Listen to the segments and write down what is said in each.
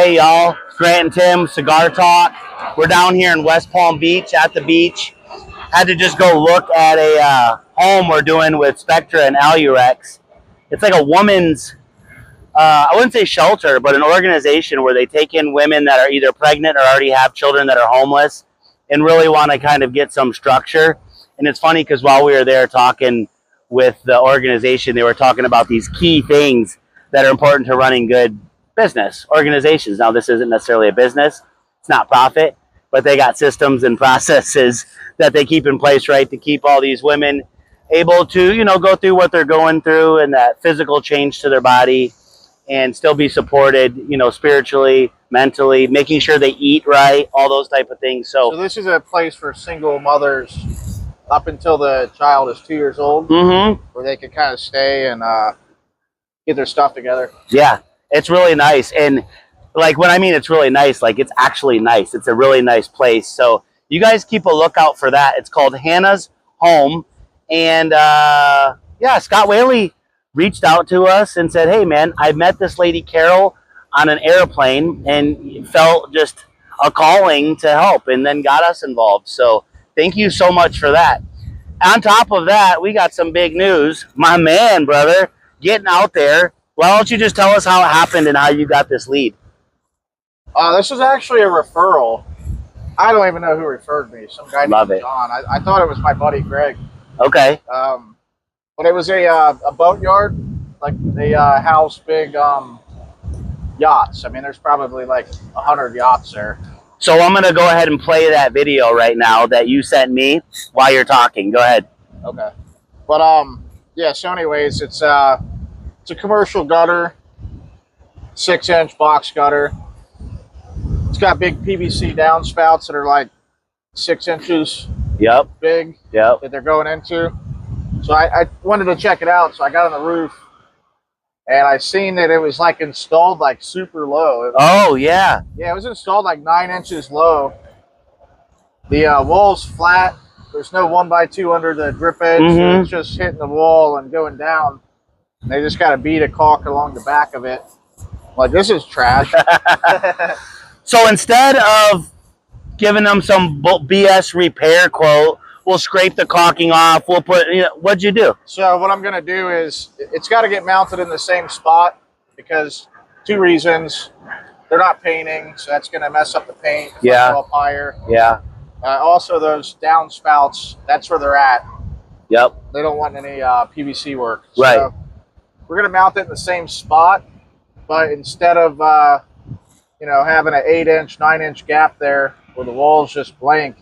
Hey y'all, Grant and Tim, Cigar Talk. We're down here in West Palm Beach at the beach. Had to just go look at a home we're doing with Spectra and Alurex. It's like a woman's, I wouldn't say shelter, but an organization where they take in women that are either pregnant or already have children that are homeless and really want to kind of get some structure. And it's funny because while we were there talking with the organization, they were talking about these key things that are important to running good business organizations. Now, this isn't necessarily a business. It's not profit, but they got systems and processes that they keep in place, right, to keep all these women able to, you know, go through what they're going through and that physical change to their body and still be supported, you know, spiritually, mentally, making sure they eat right, all those type of things. So this is a place for single mothers up until the child is 2 years old, where they can kind of stay and get their stuff together. Yeah. It's really nice. And like when I mean it's really nice, like it's actually nice. It's a really nice place. So you guys keep a lookout for that. It's called Hannah's Home. And yeah, Scott Whaley reached out to us and said, hey man, I met this lady Carol on an airplane and felt just a calling to help and then got us involved. So thank you so much for that. On top of that, we got some big news. My man, brother, getting out there. Why don't you just tell us how it happened and how you got this lead? This is actually a referral. I don't even know who referred me. Some guy named John. I thought it was my buddy Greg. Okay. But it was a boatyard. Like they house big yachts. I mean, there's probably like 100 yachts there. So I'm going to go ahead and play that video right now that you sent me while you're talking. Go ahead. Okay. But yeah. So anyways, it's a commercial gutter, 6-inch box gutter. It's got big PVC downspouts that are like 6 inches big that they're going into. So I wanted to check it out, so I got on the roof and I seen that it was like installed like super low. Yeah, it was installed like 9 inches low. The wall's flat. There's no 1x2 under the drip edge, so it's just hitting the wall and going down. They just got a bead of caulk along the back of it. Like, this is trash. So instead of giving them some BS repair quote, we'll scrape the caulking off. We'll put, you know, what'd you do? So what I'm going to do is, it's got to get mounted in the same spot because 2 reasons. They're not painting, so that's going to mess up the paint. Yeah. Up higher. Yeah. Also, those downspouts, that's where they're at. Yep. They don't want any PVC work. Right. So we're going to mount it in the same spot, but instead of, you know, having an 8-inch, 9-inch gap there where the wall's just blank,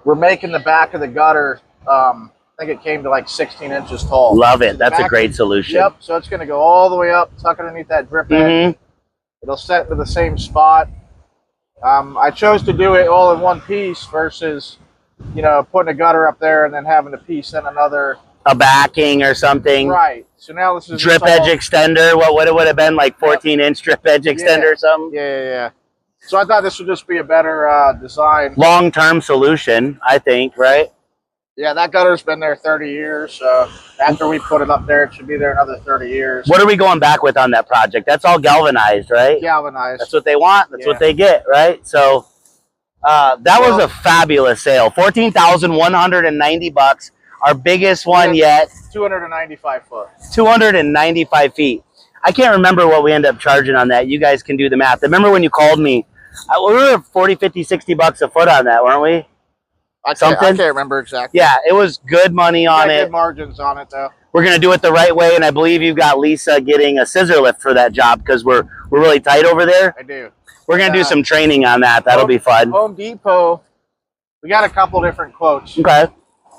we're making the back of the gutter, I think it came to like 16 inches tall. Love it. That's a great solution. Yep. So it's going to go all the way up, tuck underneath that drip edge. It'll set into the same spot. I chose to do it all in one piece versus, you know, putting a gutter up there and then having a piece in another. A backing or something. Right. So now this is drip edge extender. What it would have been, like 14-inch drip edge extender or something? Yeah. So I thought this would just be a better design. Long-term solution, I think, right? Yeah, that gutter's been there 30 years. So after we put it up there, it should be there another 30 years. What are we going back with on that project? That's all galvanized, right? Galvanized. That's what they want. That's what they get, right? So that was a fabulous sale. $14,190. Our biggest one yet. 295 foot. 295 feet. I can't remember what we ended up charging on that. You guys can do the math. Remember when you called me? We were 40, 50, 60 bucks a foot on that, weren't we? I can't remember exactly. Yeah, it was good money on it. Good margins on it, though. We're going to do it the right way, and I believe you've got Lisa getting a scissor lift for that job because we're really tight over there. I do. We're going to do some training on that. That'll be fun. Home Depot, we got a couple different quotes. Okay.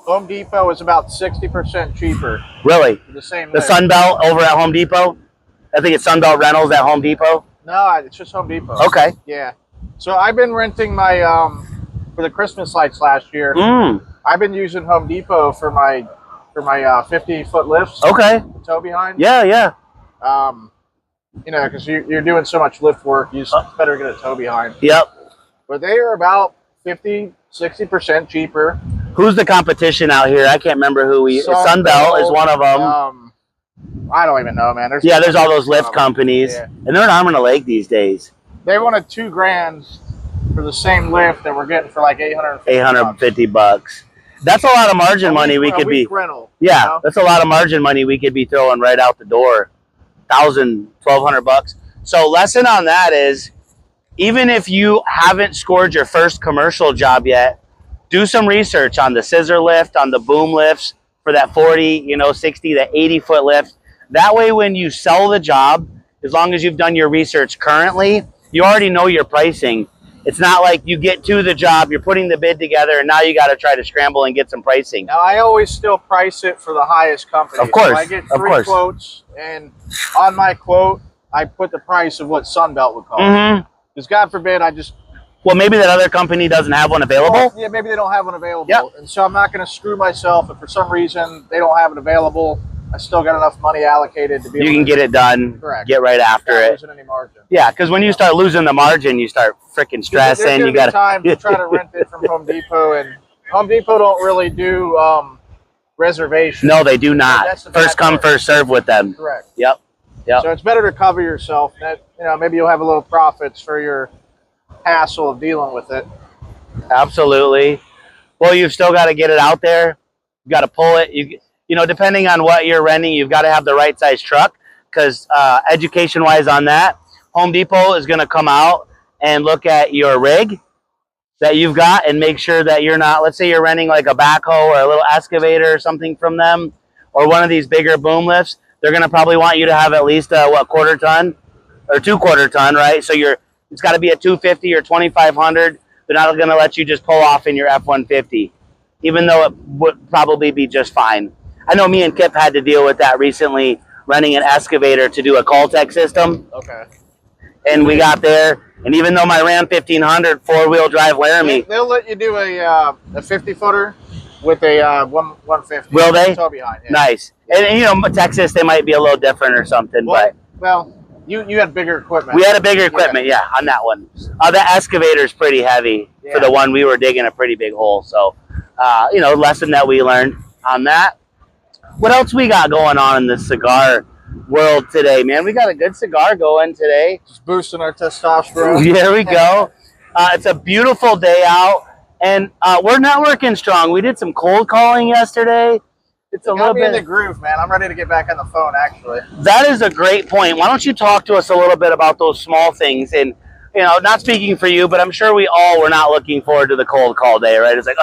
Home Depot is about 60% cheaper. Really? The same. The Sunbelt over at Home Depot? I think it's Sunbelt Rentals at Home Depot? No, it's just Home Depot. Okay. Yeah. So I've been renting my, for the Christmas lights last year, I've been using Home Depot for my 50-foot lifts. Okay. Tow behind. Yeah. You know, because you're doing so much lift work, you better get a tow behind. Yep. But they are about 50, 60% cheaper. Who's the competition out here? I can't remember who we. Sunbelt is one of them. I don't even know, man. There's all those lift companies, and they're in Arm in the Lake these days. They wanted $2,000 for the same lift that we're getting for like $850. That's a lot of margin money we could be. Rental, yeah, you know? that's a lot of margin money we could be throwing right out the door. $1,000-$1,200. So lesson on that is, even if you haven't scored your first commercial job yet, do some research on the scissor lift, on the boom lifts for that 40, 60 to 80 foot lift. That way, when you sell the job, as long as you've done your research currently, you already know your pricing. It's not like you get to the job, you're putting the bid together, and now you got to try to scramble and get some pricing. Now, I always still price it for the highest company. Of course. So I get 3 quotes, and on my quote, I put the price of what Sunbelt would cost. Because God forbid I just... Well, maybe that other company doesn't have one available. Well, yeah, maybe they don't have one available. Yep. And so I'm not going to screw myself if for some reason they don't have it available. I still got enough money allocated to be able to get it done. Correct. Get right after it. Losing any margin. Yeah, because when you start losing the margin, you start freaking stressing. You got time to try to rent it from Home Depot, and Home Depot don't really do reservations. No, they do not. First come, first serve with them. Correct. Yep. So it's better to cover yourself. That, maybe you'll have a little profits for your hassle of dealing with it. Absolutely. Well, you've still got to get it out there. You got to pull it. Depending on what you're renting, you've got to have the right size truck, because education-wise on that, Home Depot is going to come out and look at your rig that you've got and make sure that you're not, let's say you're renting like a backhoe or a little excavator or something from them, or one of these bigger boom lifts. They're going to probably want you to have at least a quarter ton or 2/4 ton, right? So it's got to be a 250 or 2,500. They're not going to let you just pull off in your F-150, even though it would probably be just fine. I know me and Kip had to deal with that recently, running an excavator to do a Caltech system. Okay. And we got there, and even though my Ram 1500 4-wheel drive Laramie, they'll let you do a 50-footer with a 150. Will they? Tow behind. Yeah. Nice. And Texas, they might be a little different or something. Well, you had bigger equipment. We had a bigger equipment, yeah, on that one. The excavator's pretty heavy for the one we were digging a pretty big hole. So, lesson that we learned on that. What else we got going on in the cigar world today, man? We got a good cigar going today. Just boosting our testosterone. There we go. It's a beautiful day out, and we're networking strong. We did some cold calling yesterday. It's a little bit in the groove, man. I'm ready to get back on the phone, actually. That is a great point. Why don't you talk to us a little bit about those small things? And, not speaking for you, but I'm sure we all were not looking forward to the cold call day, right? It's like,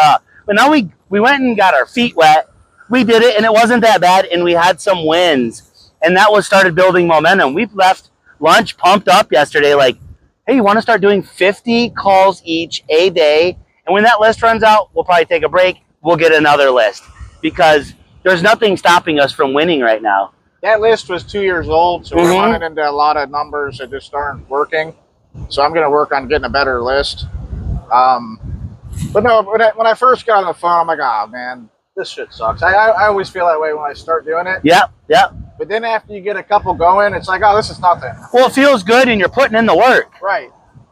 but now we went and got our feet wet. We did it, and it wasn't that bad, and we had some wins, and that started building momentum. We left lunch pumped up yesterday, like, hey, you want to start doing 50 calls each a day? And when that list runs out, we'll probably take a break. We'll get another list, because there's nothing stopping us from winning right now. That list was 2 years old, so we're running into a lot of numbers that just aren't working. So I'm going to work on getting a better list. But no, when I first got on the phone, I'm like, oh, man, this shit sucks. I always feel that way when I start doing it. Yep. But then after you get a couple going, it's like, oh, this is nothing. Well, it feels good, and you're putting in the work. Right.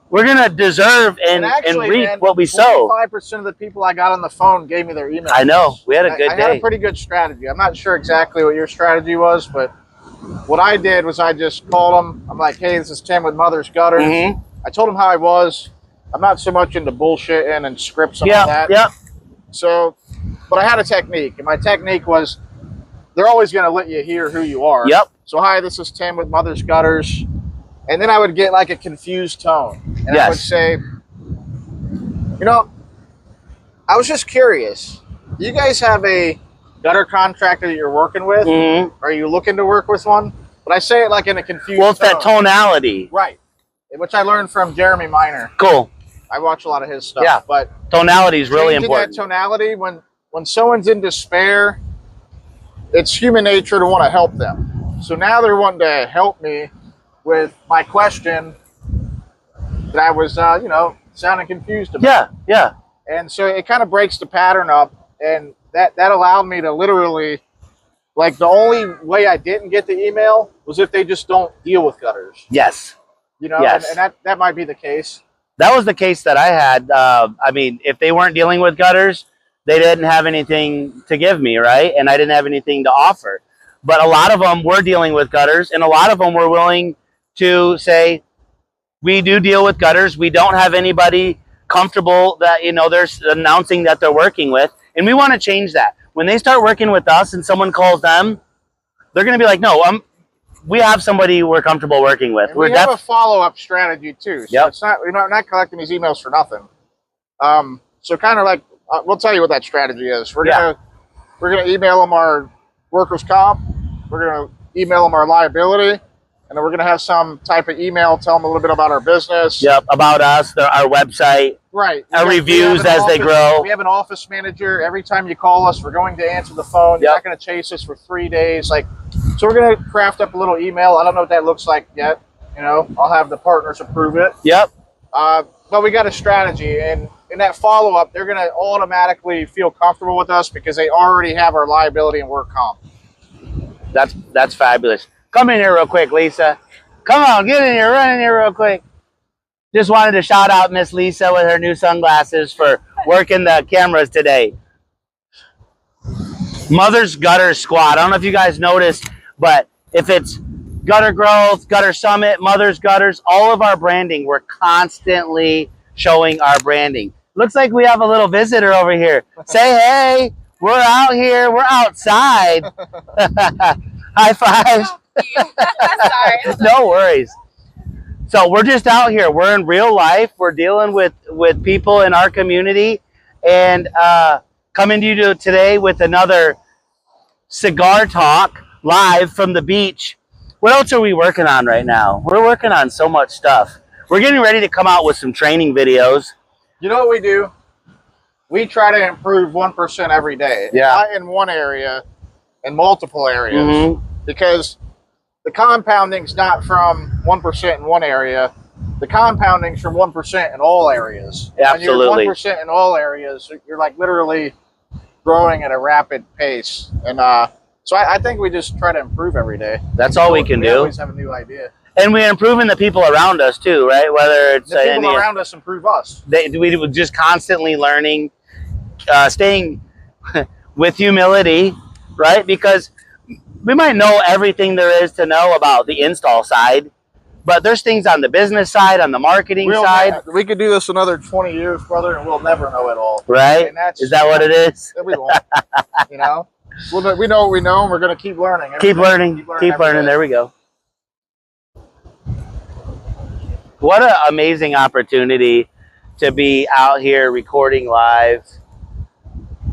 We're going to deserve and reap what we sow. 5% of the people I got on the phone gave me their email. I know. We had a good day. I had a pretty good strategy. I'm not sure exactly what your strategy was, but what I did was I just called them. I'm like, hey, this is Tim with Mother's Gutters. I told them how I was. I'm not so much into bullshitting and scripts and all that. Yeah. So, but I had a technique, and my technique was they're always going to let you hear who you are. Yep. So, hi, this is Tim with Mother's Gutters. And then I would get like a confused tone. And I would say, I was just curious. Do you guys have a gutter contractor that you're working with? Are you looking to work with one? But I say it like in a confused tone. Well, it's that tonality. Right. Which I learned from Jeremy Miner. Cool. I watch a lot of his stuff. Yeah. But tonality is really important. That tonality, when someone's in despair, it's human nature to want to help them. So now they're wanting to help me with my question that I was, sounding confused about. Yeah. And so it kind of breaks the pattern up, and that allowed me to literally, like, the only way I didn't get the email was if they just don't deal with gutters. Yes. Yes. And that might be the case. That was the case that I had. If they weren't dealing with gutters, they didn't have anything to give me, right? And I didn't have anything to offer. But a lot of them were dealing with gutters, and a lot of them were willing to say, we do deal with gutters. We don't have anybody comfortable that, you know, they're announcing that they're working with. And we want to change that. When they start working with us and someone calls them, they're going to be like, no, we have somebody we're comfortable working with. And we have a follow-up strategy too. So it's not, we're not collecting these emails for nothing. So kind of like, we'll tell you what that strategy is. We're gonna email them our workers' comp. We're gonna email them our liability, and then we're gonna have some type of email tell them a little bit about our business. Yep, about us, our website. Right. Our reviews as they grow. We have an office manager. Every time you call us, we're going to answer the phone. You're not going to chase us for 3 days. So we're going to craft up a little email. I don't know what that looks like yet. You know, I'll have the partners approve it. Yep. But we got a strategy, and in that follow-up, they're going to automatically feel comfortable with us because they already have our liability and work comp. That's fabulous. Come in here real quick, Lisa. Come on, get in here, run in here real quick. Just wanted to shout out Miss Lisa with her new sunglasses for working the cameras today. Mother's Gutter Squad. I don't know if you guys noticed, but if it's Gutter Growth, Gutter Summit, Mother's Gutters, all of our branding, we're constantly showing our branding. Looks like we have a little visitor over here. Say hey, we're out here, we're outside. High five. Sorry. No worries. So we're just out here. We're in real life. We're dealing with people in our community, and coming to you today with another cigar talk live from the beach. What else are we working on right now? We're working on so much stuff. We're getting ready to come out with some training videos. You know what we do? We try to improve 1% every day. Yeah. Not in one area, in multiple areas. Because the compounding's not from 1% in one area. The compounding's from 1% in all areas. Absolutely. When you're 1% in all areas, you're like literally growing at a rapid pace. And so I think we just try to improve every day. That's all we can do. We always have a new idea. And we're improving the people around us too, right? Whether it's the people around us improve us. We were just constantly learning, staying with humility, right? Because we might know everything there is to know about the install side, but there's things on the business side, on the marketing side. We could do this another 20 years, brother, and we'll never know it all. Right? Is that what it is? We won't. You know? We know what we know, and we're going to keep learning. Keep learning. There we go. What an amazing opportunity to be out here recording live.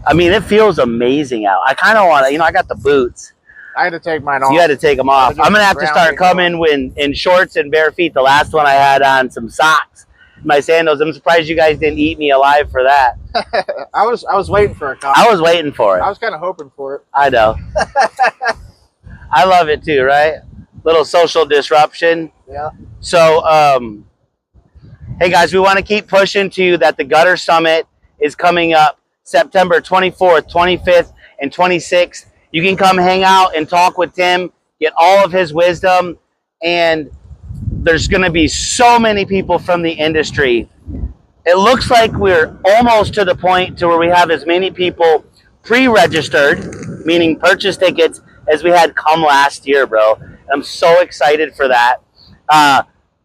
I mean, it feels amazing out. I kind of want to, I got the boots. I had to take mine off. You had to take them off. I'm going to have to start coming in shorts and bare feet. The last one I had on some socks, my sandals. I'm surprised you guys didn't eat me alive for that. I was waiting for it. I was waiting for it. I was kind of hoping for it. I know. I love it too, right? Little social disruption. Yeah. So, hey guys, we want to keep pushing to you that the Gutter Summit is coming up September 24th, 25th, and 26th. You can come hang out and talk with Tim, get all of his wisdom, and there's going to be so many people from the industry. It looks like we're almost to the point to where we have as many people pre-registered, meaning purchase tickets, as we had come last year, bro. I'm so excited for that.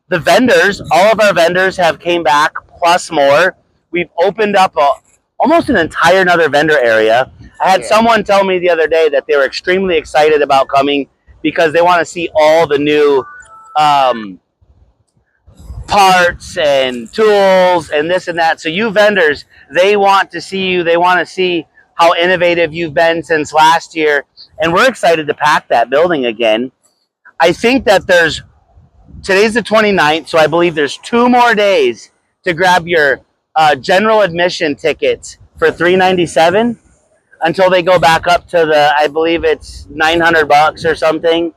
The vendors, all of our vendors have came back, plus more. We've opened up almost an entire another vendor area. I had someone tell me the other day that they were extremely excited about coming because they want to see all the new parts and tools and this and that. So you vendors, they want to see you. They want to see how innovative you've been since last year. And we're excited to pack that building again. I think that today's the 29th, so I believe there's 2 more days to grab your general admission tickets for $397 until they go back up to I believe it's $900 or something.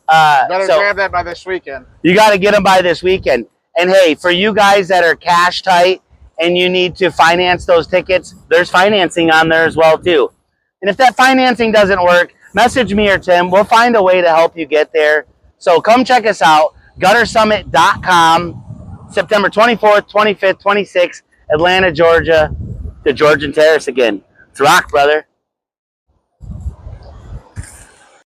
Better grab that by this weekend. You got to get them by this weekend. And hey, for you guys that are cash tight and you need to finance those tickets, there's financing on there as well too. And if that financing doesn't work, message me or Tim. We'll find a way to help you get there. So come check us out, guttersummit.com, September 24th, 25th, 26th, Atlanta, Georgia, the Georgian Terrace again. It's rock, brother.